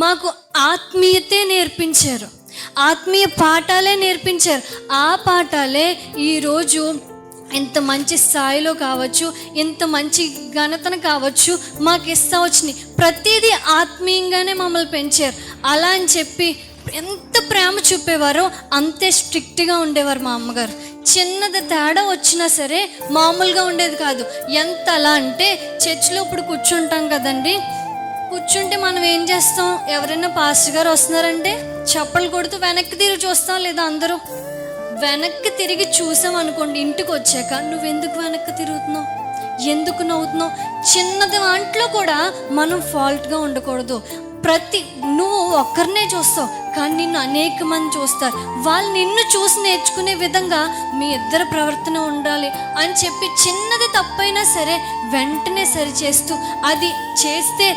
మాకు ఆత్మీయతే నేర్పించారు, ఆత్మీయ పాఠాలే నేర్పించారు. ఆ పాఠాలే ఈరోజు ఇంత మంచి స్థాయిలో కావచ్చు, ఇంత మంచి ఘనతను కావచ్చు మాకు ఇస్తా వచ్చినాయి. ప్రతిదీ ఆత్మీయంగానే మమ్మల్ని పెంచారు. అలా అని చెప్పి ఎంత ప్రేమ చూపేవారో అంతే స్ట్రిక్ట్గా ఉండేవారు మా అమ్మగారు. చిన్నది తేడా వచ్చినా సరే మామూలుగా ఉండేది కాదు. ఎంత అలా అంటే చర్చిలో ఇప్పుడు కూర్చుంటాం కదండి, కూర్చుంటే మనం ఏం చేస్తాం, ఎవరైనా పాస్టర్ గారు వస్తున్నారంటే చప్పలు కొడుతూ వెనక్కి తిరిగి చూస్తాం లేదా? అందరూ వెనక్కి తిరిగి చూసాం అనుకోండి, ఇంటికి వచ్చాక నువ్వెందుకు వెనక్కి తిరుగుతున్నావు, ఎందుకు నవ్వుతున్నావు? చిన్నది దాంట్లో కూడా మనం ఫాల్ట్గా ఉండకూడదు. నువ్వు ఒక్కరినే చూస్తావు కానీ నిన్ను అనేక మంది చూస్తారు. వాళ్ళు నిన్ను చూసి నేర్చుకునే విధంగా మీ ఇద్దరు ప్రవర్తన ఉండాలి అని చెప్పి చిన్నది తప్పైనా సరే వెంటనే సరిచేస్తూ, అది చేస్తే